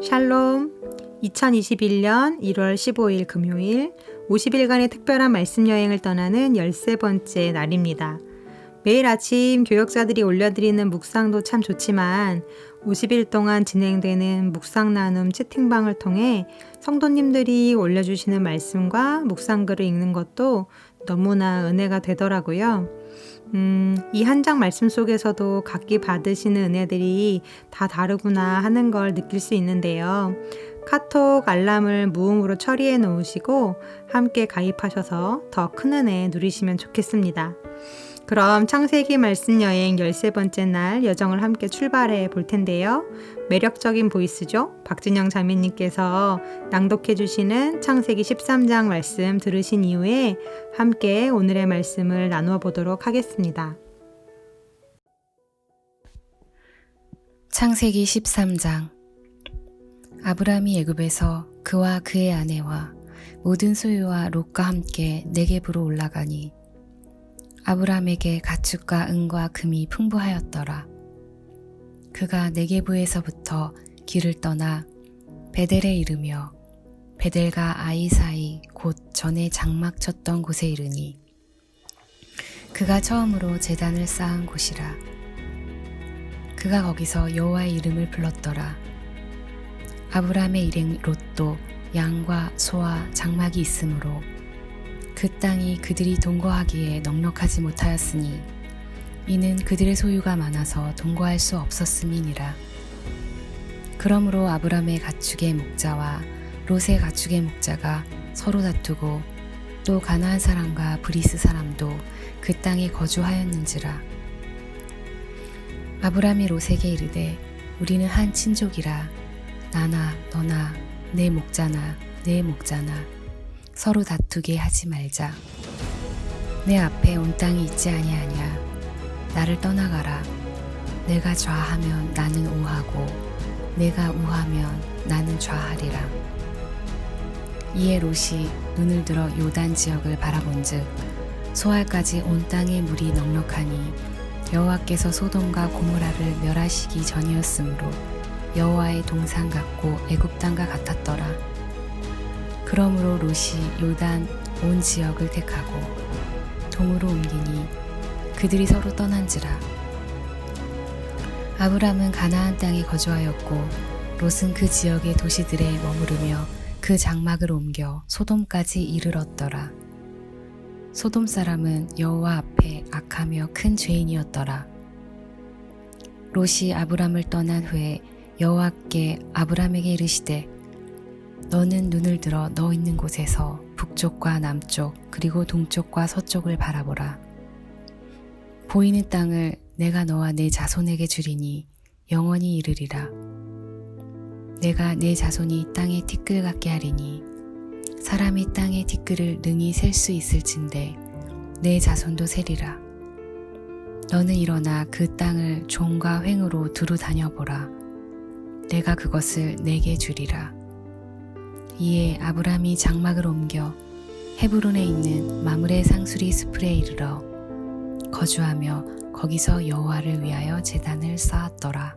샬롬. 2021년 1월 15일 금요일 50일간의 특별한 말씀 여행을 떠나는 13번째 날입니다. 매일 아침 교역자들이 올려드리는 묵상도 참 좋지만 50일 동안 진행되는 묵상 나눔 채팅방을 통해 성도님들이 올려주시는 말씀과 묵상글을 읽는 것도 너무나 은혜가 되더라고요. 이 한 장 말씀 속에서도 각기 받으시는 은혜들이 다 다르구나 하는 걸 느낄 수 있는데요. 카톡 알람을 무음으로 처리해 놓으시고 함께 가입하셔서 더 큰 은혜 누리시면 좋겠습니다. 그럼 창세기 말씀 여행 13번째 날 여정을 함께 출발해 볼 텐데요. 매력적인 보이스죠? 박진영 자매님께서 낭독해 주시는 창세기 13장 말씀 들으신 이후에 함께 오늘의 말씀을 나누어 보도록 하겠습니다. 창세기 13장. 아브람이 애굽에서 그와 그의 아내와 모든 소유와 롯과 함께 네겝으로 올라가니 아브람에게 가축과 은과 금이 풍부하였더라. 그가 네겝에서부터 길을 떠나 베델에 이르며 베델과 아이 사이 곧 전에 장막 쳤던 곳에 이르니 그가 처음으로 제단을 쌓은 곳이라. 그가 거기서 여호와의 이름을 불렀더라. 아브람의 일행 롯도 양과 소와 장막이 있으므로 그 땅이 그들이 동거하기에 넉넉하지 못하였으니 이는 그들의 소유가 많아서 동거할 수 없었음이니라. 그러므로 아브람의 가축의 목자와 롯의 가축의 목자가 서로 다투고 또 가나안 사람과 브리스 사람도 그 땅에 거주하였는지라. 아브람이 롯에게 이르되 우리는 한 친족이라. 나나 너나 내 목자나 내 목자나 서로 다투게 하지 말자. 내 앞에 온 땅이 있지 아니하냐. 나를 떠나가라. 내가 좌하면 나는 우하고 내가 우하면 나는 좌하리라. 이에 롯이 눈을 들어 요단 지역을 바라본즉 소알까지 온 땅의 물이 넉넉하니 여호와께서 소돔과 고모라를 멸하시기 전이었으므로 여호와의 동산 같고 애굽 땅과 같았더라. 그러므로 롯이 요단 온 지역을 택하고 동으로 옮기니 그들이 서로 떠난지라. 아브람은 가나안 땅에 거주하였고 롯은 그 지역의 도시들에 머무르며 그 장막을 옮겨 소돔까지 이르렀더라. 소돔 사람은 여호와 앞에 악하며 큰 죄인이었더라. 롯이 아브람을 떠난 후에 여호와께 아브람에게 이르시되 너는 눈을 들어 너 있는 곳에서 북쪽과 남쪽 그리고 동쪽과 서쪽을 바라보라. 보이는 땅을 내가 너와 내 자손에게 주리니 영원히 이르리라. 내가 내 자손이 땅의 티끌 같게 하리니 사람이 땅의 티끌을 능히 셀 수 있을진데 내 자손도 세리라. 너는 일어나 그 땅을 종과 횡으로 두루 다녀보라. 내가 그것을 내게 주리라. 이에 아브람이 장막을 옮겨 헤브론에 있는 마므레 상수리 스풀에 이르러 거주하며 거기서 여호와를 위하여 제단을 쌓았더라.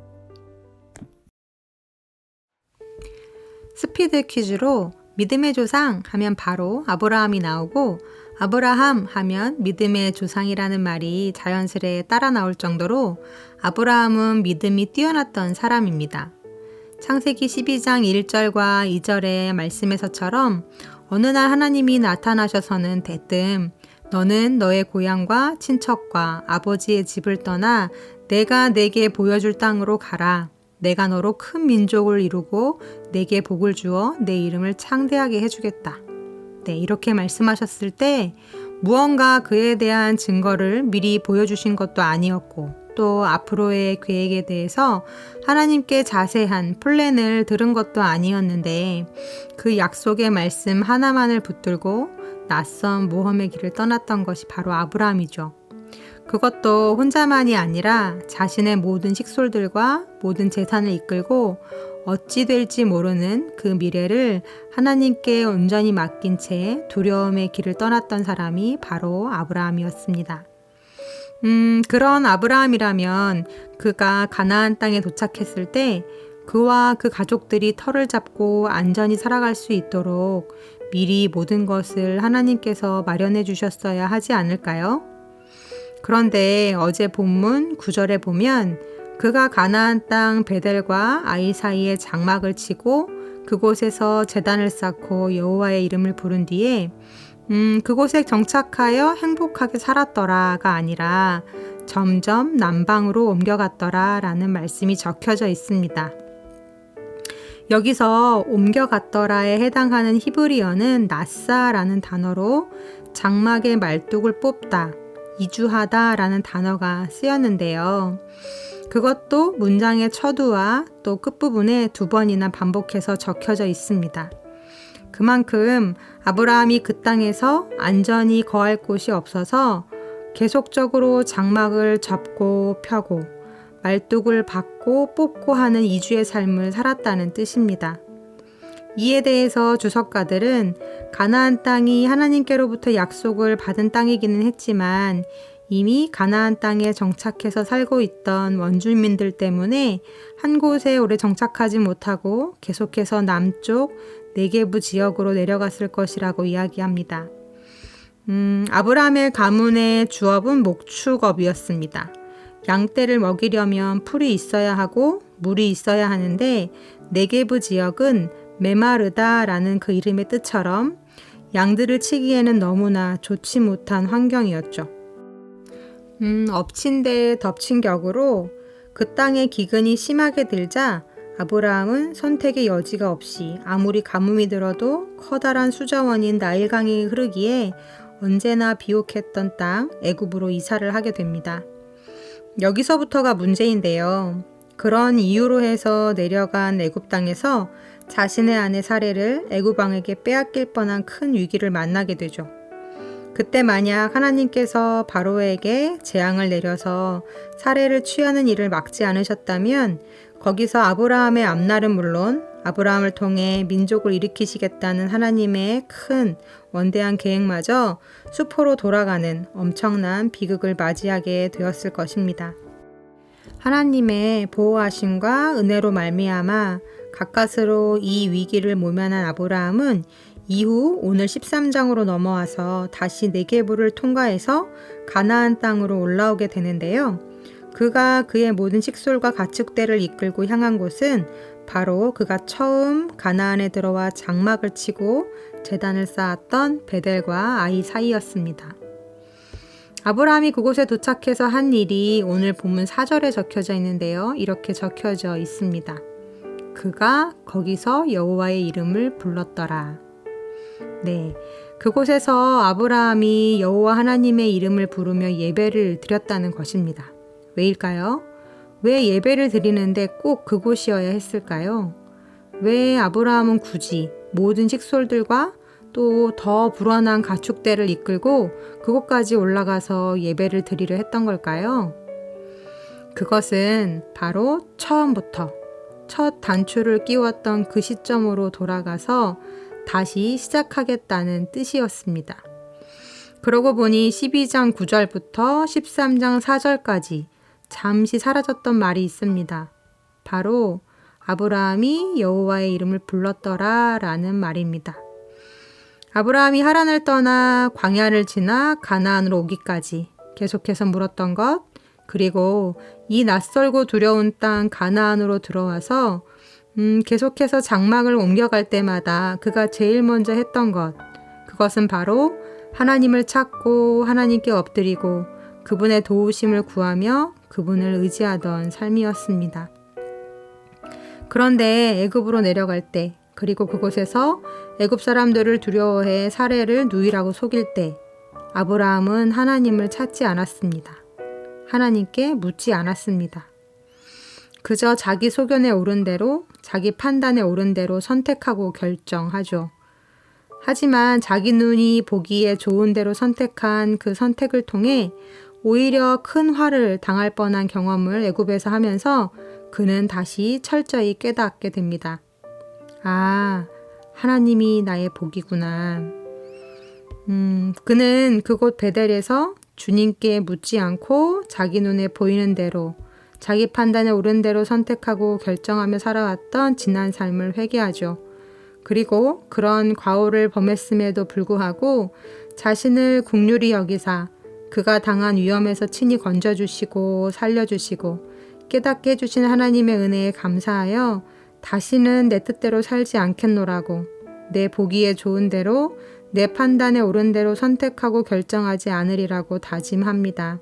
스피드 퀴즈로 믿음의 조상 하면 바로 아브라함이 나오고 아브라함 하면 믿음의 조상이라는 말이 자연스레 따라 나올 정도로 아브라함은 믿음이 뛰어났던 사람입니다. 창세기 12장 1절과 2절의 말씀에서처럼 어느 날 하나님이 나타나셔서는 대뜸 너는 너의 고향과 친척과 아버지의 집을 떠나 내가 내게 보여줄 땅으로 가라. 내가 너로 큰 민족을 이루고 내게 복을 주어 내 이름을 창대하게 해주겠다. 네, 이렇게 말씀하셨을 때 무언가 그에 대한 증거를 미리 보여주신 것도 아니었고 또 앞으로의 계획에 대해서 하나님께 자세한 플랜을 들은 것도 아니었는데 그 약속의 말씀 하나만을 붙들고 낯선 모험의 길을 떠났던 것이 바로 아브라함이죠. 그것도 혼자만이 아니라 자신의 모든 식솔들과 모든 재산을 이끌고 어찌 될지 모르는 그 미래를 하나님께 온전히 맡긴 채 두려움의 길을 떠났던 사람이 바로 아브라함이었습니다. 그런 아브라함이라면 그가 가나안 땅에 도착했을 때 그와 그 가족들이 터를 잡고 안전히 살아갈 수 있도록 미리 모든 것을 하나님께서 마련해 주셨어야 하지 않을까요? 그런데 어제 본문 9절에 보면 그가 가나안 땅 베델과 아이 사이에 장막을 치고 그곳에서 제단을 쌓고 여호와의 이름을 부른 뒤에 그곳에 정착하여 행복하게 살았더라가 아니라 점점 남방으로 옮겨갔더라 라는 말씀이 적혀져 있습니다. 여기서 옮겨갔더라에 해당하는 히브리어는 나사라는 단어로 장막의 말뚝을 뽑다, 이주하다 라는 단어가 쓰였는데요. 그것도 문장의 처두와 또 끝부분에 2번이나 반복해서 적혀져 있습니다. 그만큼 아브라함이 그 땅에서 안전히 거할 곳이 없어서 계속적으로 장막을 접고 펴고 말뚝을 박고 뽑고 하는 이주의 삶을 살았다는 뜻입니다. 이에 대해서 주석가들은 가나안 땅이 하나님께로부터 약속을 받은 땅이기는 했지만 이미 가나안 땅에 정착해서 살고 있던 원주민들 때문에 한 곳에 오래 정착하지 못하고 계속해서 남쪽 네게부 지역으로 내려갔을 것이라고 이야기합니다. 아브라함의 가문의 주업은 목축업이었습니다. 양떼를 먹이려면 풀이 있어야 하고 물이 있어야 하는데 네게부 지역은 메마르다라는 그 이름의 뜻처럼 양들을 치기에는 너무나 좋지 못한 환경이었죠. 엎친 데 덮친 격으로 그 땅에 기근이 심하게 들자 아브라함은 선택의 여지가 없이 아무리 가뭄이 들어도 커다란 수저원인 나일강이 흐르기에 언제나 비옥했던 땅 애굽으로 이사를 하게 됩니다. 여기서부터가 문제인데요. 그런 이유로 해서 내려간 애굽 땅에서 자신의 아내 사레를 애굽 왕에게 빼앗길 뻔한 큰 위기를 만나게 되죠. 그때 만약 하나님께서 바로에게 재앙을 내려서 사레를 취하는 일을 막지 않으셨다면 거기서 아브라함의 앞날은 물론 아브라함을 통해 민족을 일으키시겠다는 하나님의 큰 원대한 계획마저 수포로 돌아가는 엄청난 비극을 맞이하게 되었을 것입니다. 하나님의 보호하심과 은혜로 말미암아 가까스로 이 위기를 모면한 아브라함은 이후 오늘 13장으로 넘어와서 다시 네게부를 통과해서 가나안 땅으로 올라오게 되는데요. 그가 그의 모든 식솔과 가축대를 이끌고 향한 곳은 바로 그가 처음 가나안에 들어와 장막을 치고 제단을 쌓았던 베델과 아이 사이였습니다. 아브라함이 그곳에 도착해서 한 일이 오늘 본문 4절에 적혀져 있는데요. 이렇게 적혀져 있습니다. 그가 거기서 여호와의 이름을 불렀더라. 네, 그곳에서 아브라함이 여호와 하나님의 이름을 부르며 예배를 드렸다는 것입니다. 왜일까요? 왜 예배를 드리는데 꼭 그곳이어야 했을까요? 왜 아브라함은 굳이 모든 식솔들과 또 더 불완한 가축대를 이끌고 그곳까지 올라가서 예배를 드리려 했던 걸까요? 그것은 바로 처음부터 첫 단추를 끼웠던 그 시점으로 돌아가서 다시 시작하겠다는 뜻이었습니다. 그러고 보니 12장 9절부터 13장 4절까지 잠시 사라졌던 말이 있습니다. 바로 아브라함이 여호와의 이름을 불렀더라 라는 말입니다. 아브라함이 하란을 떠나 광야를 지나 가나안으로 오기까지 계속해서 물었던 것, 그리고 이 낯설고 두려운 땅 가나안으로 들어와서 계속해서 장막을 옮겨갈 때마다 그가 제일 먼저 했던 것, 그것은 바로 하나님을 찾고 하나님께 엎드리고 그분의 도우심을 구하며 그분을 의지하던 삶이었습니다. 그런데 애굽으로 내려갈 때, 그리고 그곳에서 애굽 사람들을 두려워해 사레를 누이라고 속일 때 아브라함은 하나님을 찾지 않았습니다. 하나님께 묻지 않았습니다. 그저 자기 소견에 오른 대로, 자기 판단에 오른 대로 선택하고 결정하죠. 하지만 자기 눈이 보기에 좋은 대로 선택한 그 선택을 통해 오히려 큰 화를 당할 뻔한 경험을 애굽에서 하면서 그는 다시 철저히 깨닫게 됩니다. 아, 하나님이 나의 복이구나. 그는 그곳 베델에서 주님께 묻지 않고 자기 눈에 보이는 대로 자기 판단에 옳은 대로 선택하고 결정하며 살아왔던 지난 삶을 회개하죠. 그리고 그런 과오를 범했음에도 불구하고 자신을 긍휼히 여기사 그가 당한 위험에서 친히 건져주시고 살려주시고 깨닫게 해주신 하나님의 은혜에 감사하여 다시는 내 뜻대로 살지 않겠노라고 내 보기에 좋은 대로 내 판단에 옳은 대로 선택하고 결정하지 않으리라고 다짐합니다.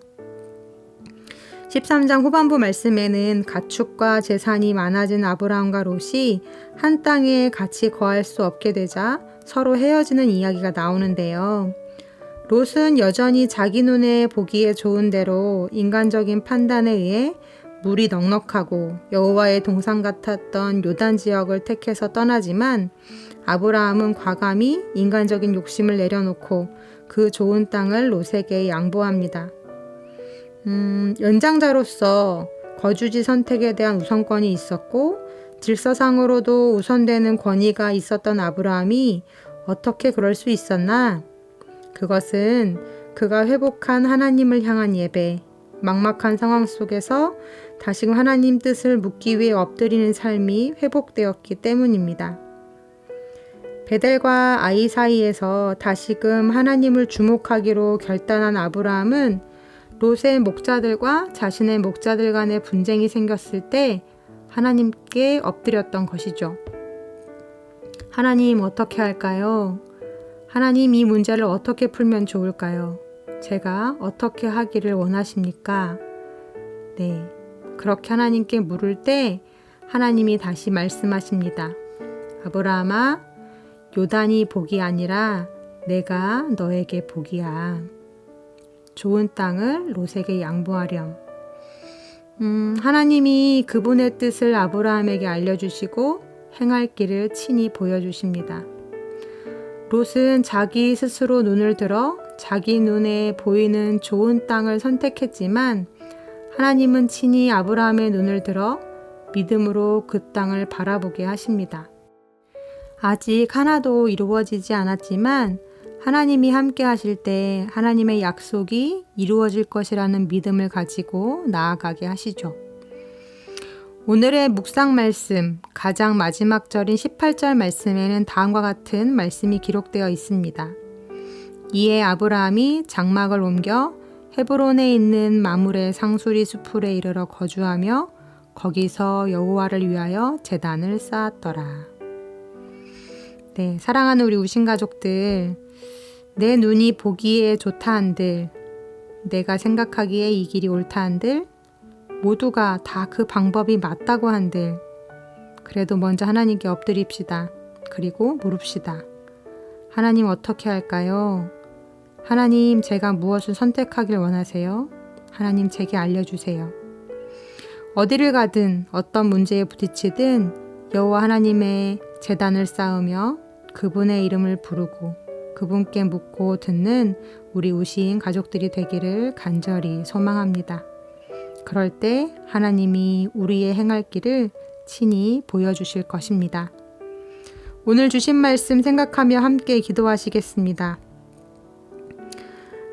13장 후반부 말씀에는 가축과 재산이 많아진 아브라함과 롯이 한 땅에 같이 거할 수 없게 되자 서로 헤어지는 이야기가 나오는데요. 롯은 여전히 자기 눈에 보기에 좋은 대로 인간적인 판단에 의해 물이 넉넉하고 여호와의 동산 같았던 요단 지역을 택해서 떠나지만 아브라함은 과감히 인간적인 욕심을 내려놓고 그 좋은 땅을 롯에게 양보합니다. 연장자로서 거주지 선택에 대한 우선권이 있었고 질서상으로도 우선되는 권위가 있었던 아브라함이 어떻게 그럴 수 있었나? 그것은 그가 회복한 하나님을 향한 예배, 막막한 상황 속에서 다시금 하나님 뜻을 묻기 위해 엎드리는 삶이 회복되었기 때문입니다. 베델과 아이 사이에서 다시금 하나님을 주목하기로 결단한 아브라함은 롯의 목자들과 자신의 목자들 간의 분쟁이 생겼을 때 하나님께 엎드렸던 것이죠. 하나님 어떻게 할까요? 하나님 이 문제를 어떻게 풀면 좋을까요? 제가 어떻게 하기를 원하십니까? 네, 그렇게 하나님께 물을 때 하나님이 다시 말씀하십니다. 아브라함아, 요단이 복이 아니라 내가 너에게 복이야. 좋은 땅을 롯에게 양보하렴. 하나님이 그분의 뜻을 아브라함에게 알려주시고 행할 길을 친히 보여주십니다. 롯은 자기 스스로 눈을 들어 자기 눈에 보이는 좋은 땅을 선택했지만 하나님은 친히 아브라함의 눈을 들어 믿음으로 그 땅을 바라보게 하십니다. 아직 하나도 이루어지지 않았지만 하나님이 함께 하실 때 하나님의 약속이 이루어질 것이라는 믿음을 가지고 나아가게 하시죠. 오늘의 묵상 말씀, 가장 마지막 절인 18절 말씀에는 다음과 같은 말씀이 기록되어 있습니다. 이에 아브라함이 장막을 옮겨 헤브론에 있는 마므레 상수리 수풀에 이르러 거주하며 거기서 여호와를 위하여 제단을 쌓았더라. 네, 사랑하는 우리 우신 가족들, 내 눈이 보기에 좋다 한들, 내가 생각하기에 이 길이 옳다 한들, 모두가 다 그 방법이 맞다고 한들, 그래도 먼저 하나님께 엎드립시다. 그리고 물읍시다. 하나님 어떻게 할까요? 하나님 제가 무엇을 선택하길 원하세요? 하나님 제게 알려주세요. 어디를 가든 어떤 문제에 부딪히든 여호와 하나님의 제단을 쌓으며 그분의 이름을 부르고 그분께 묻고 듣는 우리 우신 가족들이 되기를 간절히 소망합니다. 그럴 때 하나님이 우리의 행할 길을 친히 보여주실 것입니다. 오늘 주신 말씀 생각하며 함께 기도하시겠습니다.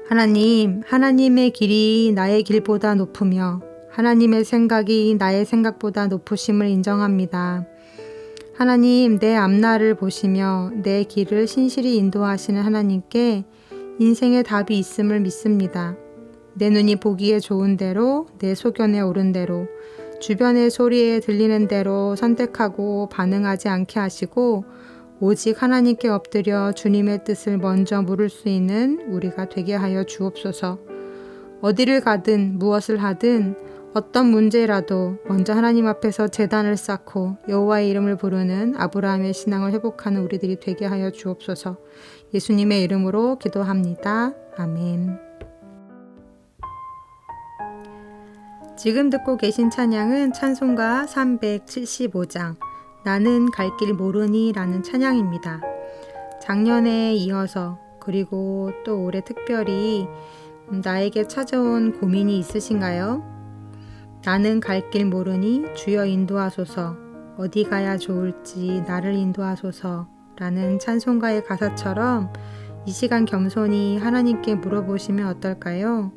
하나님, 하나님의 길이 나의 길보다 높으며 하나님의 생각이 나의 생각보다 높으심을 인정합니다. 하나님, 내 앞날을 보시며 내 길을 신실히 인도하시는 하나님께 인생의 답이 있음을 믿습니다. 내 눈이 보기에 좋은 대로, 내 소견에 옳은 대로, 주변의 소리에 들리는 대로 선택하고 반응하지 않게 하시고 오직 하나님께 엎드려 주님의 뜻을 먼저 물을 수 있는 우리가 되게 하여 주옵소서. 어디를 가든 무엇을 하든 어떤 문제라도 먼저 하나님 앞에서 제단을 쌓고 여호와의 이름을 부르는 아브라함의 신앙을 회복하는 우리들이 되게 하여 주옵소서. 예수님의 이름으로 기도합니다. 아멘. 지금 듣고 계신 찬양은 찬송가 375장 나는 갈 길 모르니 라는 찬양입니다. 작년에 이어서 그리고 또 올해 특별히 나에게 찾아온 고민이 있으신가요? 나는 갈 길 모르니 주여 인도하소서, 어디 가야 좋을지 나를 인도하소서 라는 찬송가의 가사처럼 이 시간 겸손히 하나님께 물어보시면 어떨까요?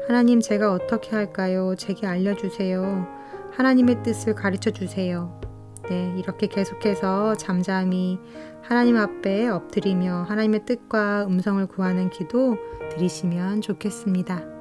하나님, 제가 어떻게 할까요? 제게 알려주세요. 하나님의 뜻을 가르쳐 주세요. 네, 이렇게 계속해서 잠잠히 하나님 앞에 엎드리며 하나님의 뜻과 음성을 구하는 기도 드리시면 좋겠습니다.